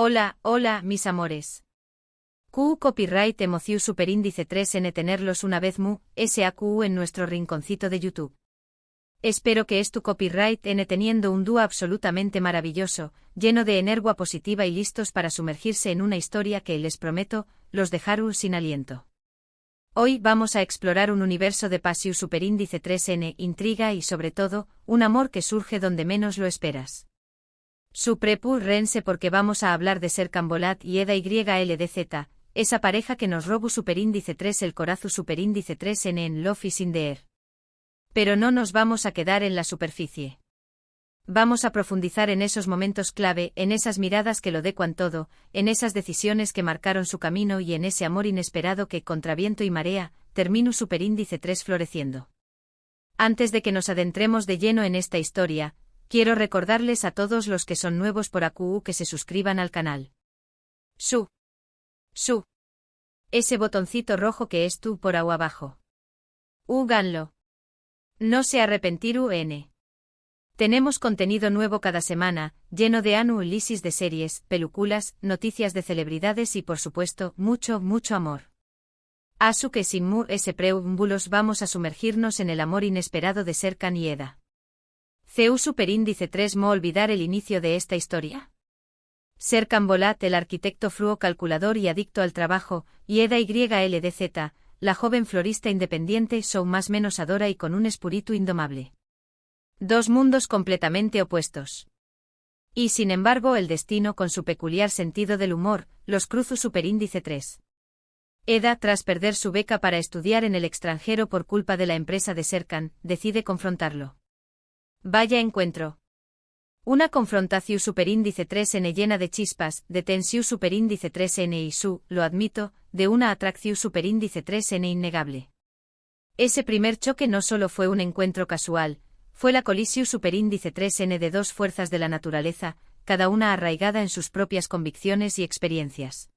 Hola, mis amores. Q Copyright Emoziu Superíndice 3N tenerlos una vez mu, SAQU en nuestro rinconcito de YouTube. Espero que es tu copyright N teniendo un dúo absolutamente maravilloso, lleno de energía positiva y listos para sumergirse en una historia que, les prometo, los dejará sin aliento. Hoy vamos a explorar un universo de Pasiu Superíndice 3N, intriga y sobre todo, un amor que surge donde menos lo esperas. Suprepu rense porque vamos a hablar de Serkan Bolat y Eda YLDZ, esa pareja que nos robu Superíndice 3 el corazu Superíndice 3N en Love is in the air. Pero no nos vamos a quedar en la superficie. Vamos a profundizar en esos momentos clave, en esas miradas que lo decuan todo, en esas decisiones que marcaron su camino y en ese amor inesperado que, contra viento y marea, terminó Superíndice 3 floreciendo. Antes de que nos adentremos de lleno en esta historia, quiero recordarles a todos los que son nuevos por AQU que se suscriban al canal. Ese botoncito rojo que es tú por ahí abajo. Háganlo. No se arrepentirú N. Tenemos contenido nuevo cada semana, lleno de análisis de series, películas, noticias de celebridades y por supuesto, mucho amor. Asu que sin mu ese preámbulos vamos a sumergirnos en el amor inesperado de Serkan y Eda. CU Superíndice 3 ¿mo olvidar el inicio de esta historia? Serkan Bolat, el arquitecto fruo calculador y adicto al trabajo, y Eda YLDZ, la joven florista independiente más menos adora y con un espíritu indomable. Dos mundos completamente opuestos. Y sin embargo el destino con su peculiar sentido del humor, los cruzo Superíndice 3. Eda, tras perder su beca para estudiar en el extranjero por culpa de la empresa de Serkan, decide confrontarlo. Vaya encuentro. Una confrontación Superíndice 3N llena de chispas, de tensión Superíndice 3N y lo admito, de una atracción Superíndice 3N innegable. Ese primer choque no solo fue un encuentro casual, fue la colisión Superíndice 3N de dos fuerzas de la naturaleza, cada una arraigada en sus propias convicciones y experiencias.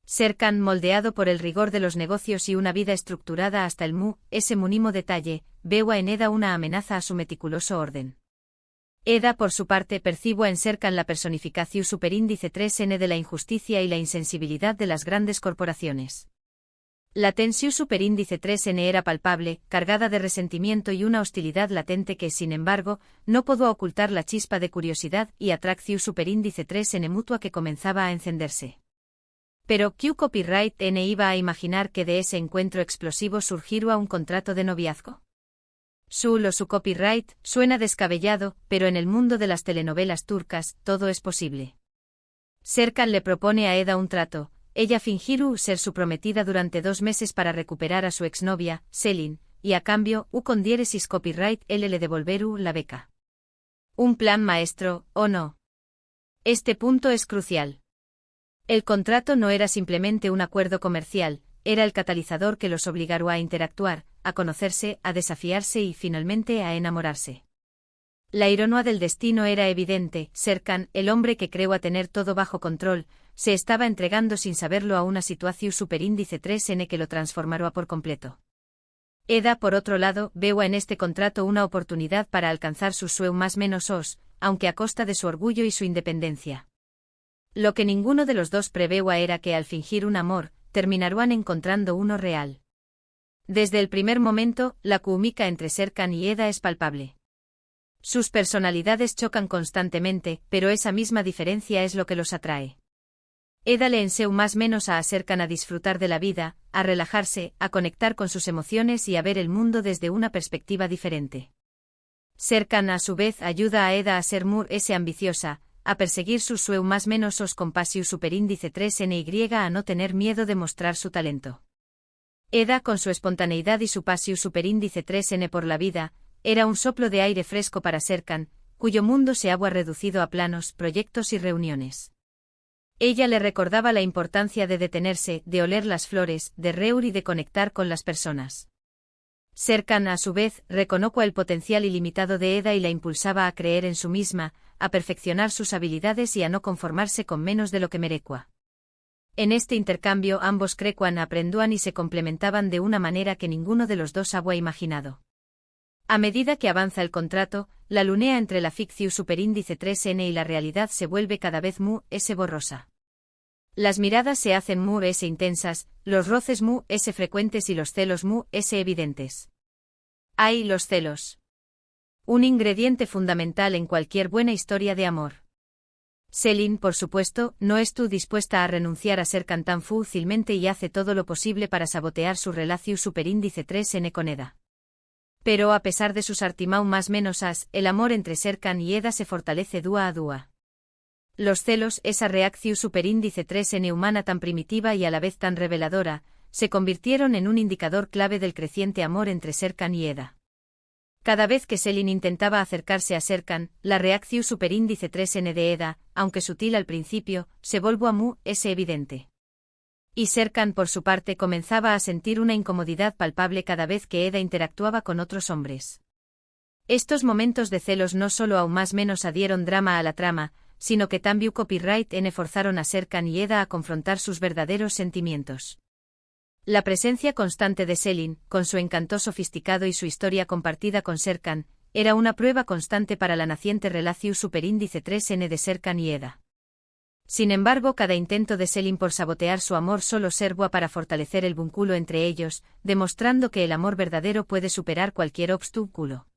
Serkan, moldeado por el rigor de los negocios y una vida estructurada hasta el ese mínimo detalle, veo en Eda una amenaza a su meticuloso orden. Eda, por su parte, percibo en Serkan la personificación Superíndice 3N de la injusticia y la insensibilidad de las grandes corporaciones. La tensión Superíndice 3N era palpable, cargada de resentimiento y una hostilidad latente que, sin embargo, no pudo ocultar la chispa de curiosidad y atracción Superíndice 3N mutua que comenzaba a encenderse. Pero Q Copyright N iba a imaginar que de ese encuentro explosivo surgiría un contrato de noviazgo. Su copyright suena descabellado, pero en el mundo de las telenovelas turcas, todo es posible. Serkan le propone a Eda un trato, ella fingirá ser su prometida durante 2 meses para recuperar a su exnovia, Selin, y a cambio, con diéresis copyright le devolverá la beca. Un plan maestro, ¿o no? Este punto es crucial. El contrato no era simplemente un acuerdo comercial, era el catalizador que los obligará a interactuar, a conocerse, a desafiarse y finalmente a enamorarse. La ironía del destino era evidente, Serkan, el hombre que creó a tener todo bajo control, se estaba entregando sin saberlo a una situación Superíndice 3N que lo transformará por completo. Eda, por otro lado, veo en este contrato una oportunidad para alcanzar su sueño más menos aunque a costa de su orgullo y su independencia. Lo que ninguno de los dos preveía era que al fingir un amor, terminarían encontrando uno real. Desde el primer momento, la química entre Serkan y Eda es palpable. Sus personalidades chocan constantemente, pero esa misma diferencia es lo que los atrae. Eda le enseña más menos a Serkan a disfrutar de la vida, a relajarse, a conectar con sus emociones y a ver el mundo desde una perspectiva diferente. Serkan a su vez ayuda a Eda a ser ese ambiciosa, a perseguir sus sueños más menos con Pasiu Superíndice 3NY a no tener miedo de mostrar su talento. Eda, con su espontaneidad y su Pasiu Superíndice 3N por la vida, era un soplo de aire fresco para Serkan, cuyo mundo se había reducido a planos, proyectos y reuniones. Ella le recordaba la importancia de detenerse, de oler las flores, de reír y de conectar con las personas. Serkan, a su vez, reconoció el potencial ilimitado de Eda y la impulsaba a creer en su misma, a perfeccionar sus habilidades y a no conformarse con menos de lo que merecua. En este intercambio ambos crecuan aprendían y se complementaban de una manera que ninguno de los dos había imaginado. A medida que avanza el contrato, la lunea entre la ficción superíndice 3n y la realidad se vuelve cada vez s borrosa. Las miradas se hacen s intensas, los roces s frecuentes y los celos s evidentes. Hay los celos. Un ingrediente fundamental en cualquier buena historia de amor. Selin, por supuesto, no estuvo dispuesta a renunciar a Serkan tan fácilmente y hace todo lo posible para sabotear su relación superíndice 3n con Eda. Pero a pesar de sus artimau más menosas, el amor entre Serkan y Eda se fortalece dúa a dúa. Los celos, esa reacción superíndice 3n humana tan primitiva y a la vez tan reveladora, se convirtieron en un indicador clave del creciente amor entre Serkan y Eda. Cada vez que Selin intentaba acercarse a Serkan, la reacción superíndice 3n de Eda, aunque sutil al principio, se volvió evidente. Y Serkan por su parte comenzaba a sentir una incomodidad palpable cada vez que Eda interactuaba con otros hombres. Estos momentos de celos no solo aún más menos adieron drama a la trama, sino que también copyright forzaron a Serkan y Eda a confrontar sus verdaderos sentimientos. La presencia constante de Selin, con su encanto sofisticado y su historia compartida con Serkan, era una prueba constante para la naciente relación superíndice 3n de Serkan y Eda. Sin embargo, cada intento de Selin por sabotear su amor solo servía para fortalecer el vínculo entre ellos, demostrando que el amor verdadero puede superar cualquier obstáculo.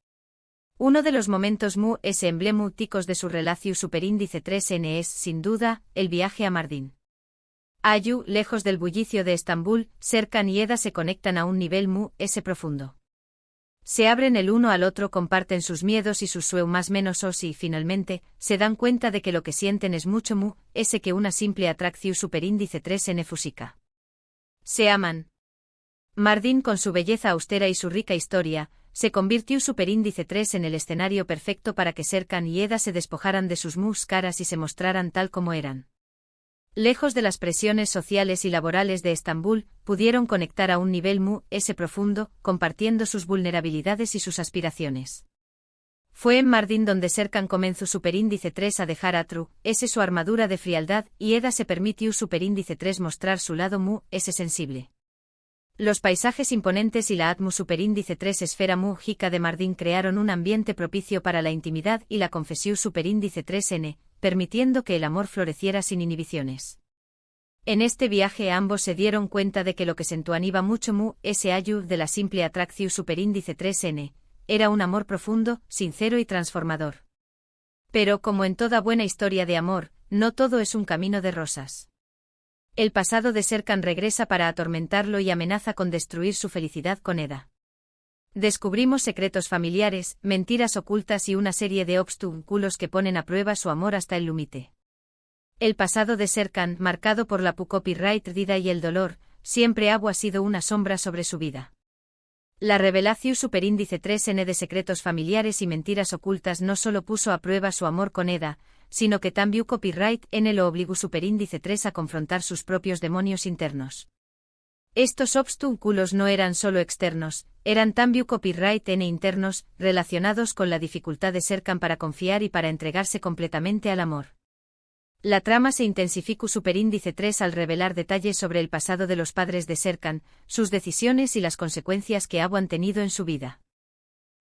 Uno de los momentos emblemáticos de su relación superíndice 3n es, sin duda, el viaje a Mardin. Allí, lejos del bullicio de Estambul, Serkan y Eda se conectan a un nivel profundo. Se abren el uno al otro, comparten sus miedos y sus sueños más menos y, finalmente, se dan cuenta de que lo que sienten es mucho que una simple atracción superíndice 3n física. Se aman. Mardin, con su belleza austera y su rica historia, se convirtió superíndice 3 en el escenario perfecto para que Serkan y Eda se despojaran de sus caras y se mostraran tal como eran. Lejos de las presiones sociales y laborales de Estambul, pudieron conectar a un nivel profundo, compartiendo sus vulnerabilidades y sus aspiraciones. Fue en Mardin donde Serkan comenzó superíndice 3 a dejar atru, su armadura de frialdad, y Eda se permitió superíndice 3 mostrar su lado sensible. Los paisajes imponentes y la atmu superíndice 3 esfera mágica de Mardin crearon un ambiente propicio para la intimidad y la confesión superíndice 3n, permitiendo que el amor floreciera sin inhibiciones. En este viaje ambos se dieron cuenta de que lo que sentían iba mucho ese ayu de la simple atracción superíndice 3n, era un amor profundo, sincero y transformador. Pero como en toda buena historia de amor, no todo es un camino de rosas. El pasado de Serkan regresa para atormentarlo y amenaza con destruir su felicidad con Eda. Descubrimos secretos familiares, mentiras ocultas y una serie de obstáculos que ponen a prueba su amor hasta el límite. El pasado de Serkan, marcado por la copyright vida y el dolor, siempre ha sido una sombra sobre su vida. La revelación superíndice 3n de secretos familiares y mentiras ocultas no solo puso a prueba su amor con Eda, sino que también copyright lo obligó superíndice 3 a confrontar sus propios demonios internos. Estos obstáculos no eran solo externos, eran también copyright internos, relacionados con la dificultad de Serkan para confiar y para entregarse completamente al amor. La trama se intensificó superíndice 3 al revelar detalles sobre el pasado de los padres de Serkan, sus decisiones y las consecuencias que habían tenido en su vida.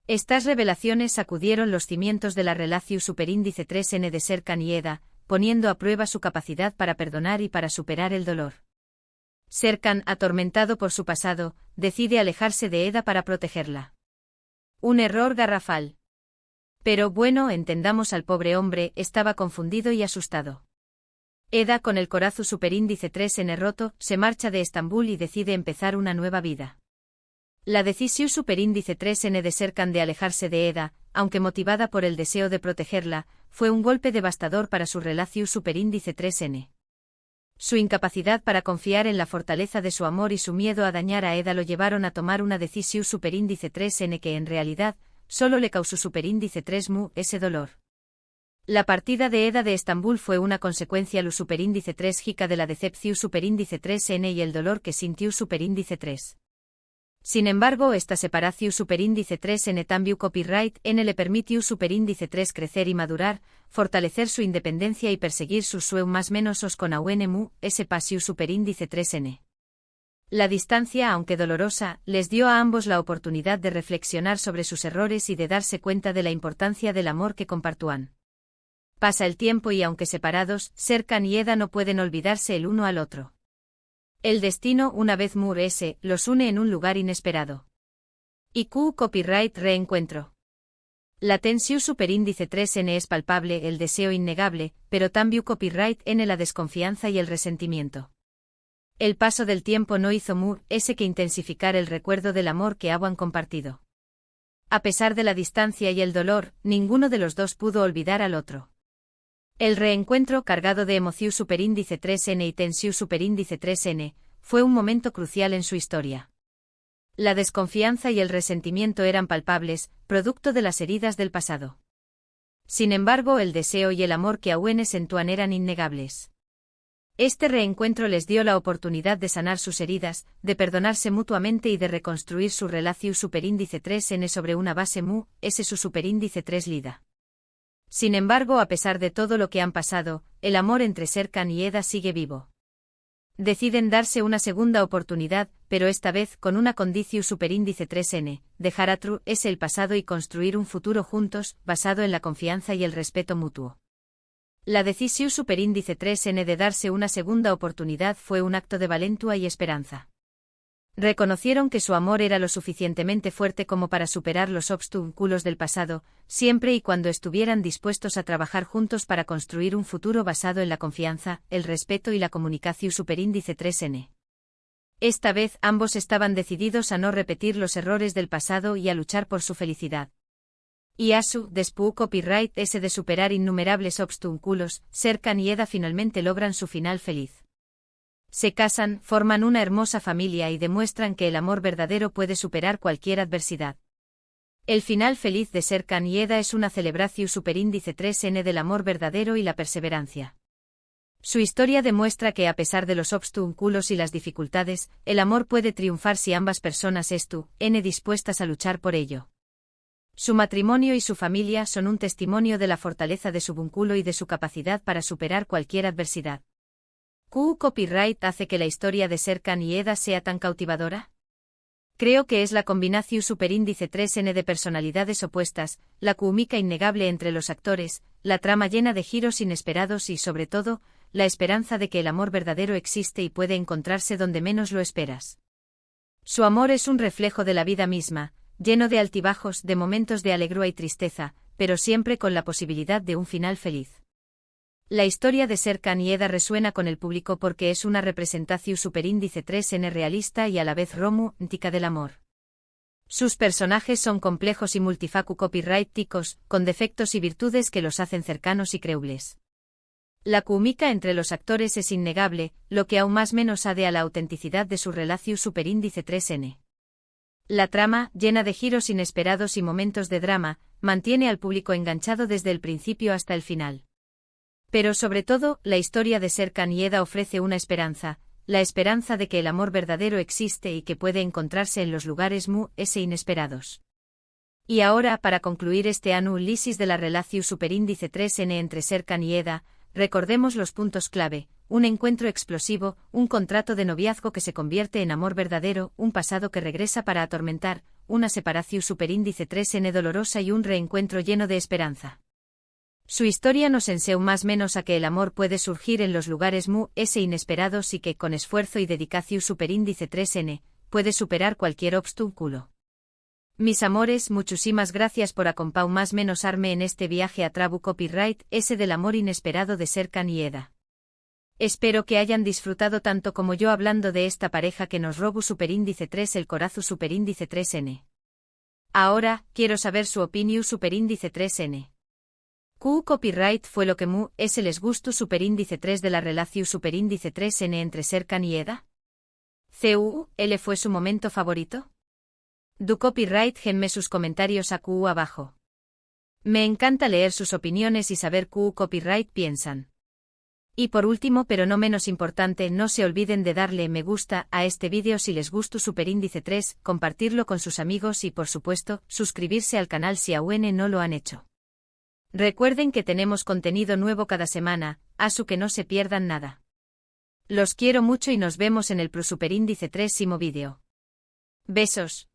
Estas revelaciones sacudieron los cimientos de la relación superíndice 3n de Serkan y Eda, poniendo a prueba su capacidad para perdonar y para superar el dolor. Serkan, atormentado por su pasado, decide alejarse de Eda para protegerla. Un error garrafal. Pero bueno, entendamos al pobre hombre, estaba confundido y asustado. Eda, con el corazón superíndice 3n roto, se marcha de Estambul y decide empezar una nueva vida. La decisión superíndice 3n de Serkan de alejarse de Eda, aunque motivada por el deseo de protegerla, fue un golpe devastador para su relación superíndice 3n. Su incapacidad para confiar en la fortaleza de su amor y su miedo a dañar a Eda lo llevaron a tomar una decisión superíndice 3n que en realidad, solo le causó superíndice 3 ese dolor. La partida de Eda de Estambul fue una consecuencia lu superíndice 3 jica de la decepción superíndice 3n y el dolor que sintió superíndice 3. Sin embargo, esta separación superíndice 3n también copyright le permitió superíndice 3 crecer y madurar, fortalecer su independencia y perseguir sus sueños más menosos con aun ese pasión superíndice 3n. La distancia, aunque dolorosa, les dio a ambos la oportunidad de reflexionar sobre sus errores y de darse cuenta de la importancia del amor que compartúan. Pasa el tiempo y aunque separados, Serkan y Eda no pueden olvidarse el uno al otro. El destino, una vez los une en un lugar inesperado. IQ Copyright Reencuentro. La tensión superíndice 3N es palpable, el deseo innegable, pero también copyright N la desconfianza y el resentimiento. El paso del tiempo no hizo que intensificar el recuerdo del amor que habían compartido. A pesar de la distancia y el dolor, ninguno de los dos pudo olvidar al otro. El reencuentro, cargado de emoción superíndice 3N y tensión superíndice 3N, fue un momento crucial en su historia. La desconfianza y el resentimiento eran palpables, producto de las heridas del pasado. Sin embargo, el deseo y el amor que aún sentían eran innegables. Este reencuentro les dio la oportunidad de sanar sus heridas, de perdonarse mutuamente y de reconstruir su relación superíndice 3N sobre una base su superíndice 3 lida. Sin embargo, a pesar de todo lo que han pasado, el amor entre Serkan y Eda sigue vivo. Deciden darse una segunda oportunidad, pero esta vez con una condición superíndice 3N, dejar atrás el pasado y construir un futuro juntos, basado en la confianza y el respeto mutuo. La decisión superíndice 3N de darse una segunda oportunidad fue un acto de valentía y esperanza. Reconocieron que su amor era lo suficientemente fuerte como para superar los obstáculos del pasado, siempre y cuando estuvieran dispuestos a trabajar juntos para construir un futuro basado en la confianza, el respeto y la comunicación superíndice 3N. Esta vez ambos estaban decididos a no repetir los errores del pasado y a luchar por su felicidad. Y después copyright de superar innumerables obstáculos, Serkan y Eda finalmente logran su final feliz. Se casan, forman una hermosa familia y demuestran que el amor verdadero puede superar cualquier adversidad. El final feliz de Serkan y Eda es una celebración superíndice 3N del amor verdadero y la perseverancia. Su historia demuestra que a pesar de los obstáculos y las dificultades, el amor puede triunfar si ambas personas están dispuestas a luchar por ello. Su matrimonio y su familia son un testimonio de la fortaleza de su vínculo y de su capacidad para superar cualquier adversidad. ¿Qué copyright hace que la historia de Serkan y Eda sea tan cautivadora? Creo que es la combinación superíndice 3N de personalidades opuestas, la química innegable entre los actores, la trama llena de giros inesperados y, sobre todo, la esperanza de que el amor verdadero existe y puede encontrarse donde menos lo esperas. Su amor es un reflejo de la vida misma, lleno de altibajos, de momentos de alegría y tristeza, pero siempre con la posibilidad de un final feliz. La historia de Serkan y Eda resuena con el público porque es una representación superíndice 3N realista y a la vez romántica del amor. Sus personajes son complejos y copyrighticos, con defectos y virtudes que los hacen cercanos y creíbles. La química entre los actores es innegable, lo que aún más menos ade a la autenticidad de su relación superíndice 3N. La trama, llena de giros inesperados y momentos de drama, mantiene al público enganchado desde el principio hasta el final. Pero sobre todo, la historia de Serkan y Eda ofrece una esperanza, la esperanza de que el amor verdadero existe y que puede encontrarse en los lugares inesperados. Y ahora, para concluir este análisis de la relación superíndice 3N entre Serkan y Eda, recordemos los puntos clave: un encuentro explosivo, un contrato de noviazgo que se convierte en amor verdadero, un pasado que regresa para atormentar, una separación superíndice 3N dolorosa y un reencuentro lleno de esperanza. Su historia nos enseña más o menos a que el amor puede surgir en los lugares inesperados y que, con esfuerzo y dedicación superíndice 3N, puede superar cualquier obstáculo. Mis amores, muchísimas gracias por acompañarme en este viaje a Trabu Copyright, del amor inesperado de Serkan y Eda. Espero que hayan disfrutado tanto como yo hablando de esta pareja que nos robó superíndice 3 el corazón superíndice 3N. Ahora, quiero saber su opinión superíndice 3N. ¿Qué copyright fue lo que les gustó superíndice 3 de la relación superíndice 3N entre Serkan y Eda? ¿Cuál fue su momento favorito? Du copyright genme sus comentarios abajo. Me encanta leer sus opiniones y saber qué copyright piensan. Y por último pero no menos importante, no se olviden de darle me gusta a este vídeo si les gustó superíndice 3, compartirlo con sus amigos y por supuesto, suscribirse al canal si aún no lo han hecho. Recuerden que tenemos contenido nuevo cada semana, que no se pierdan nada. Los quiero mucho y nos vemos en el Superíndice 3 vídeo. Besos.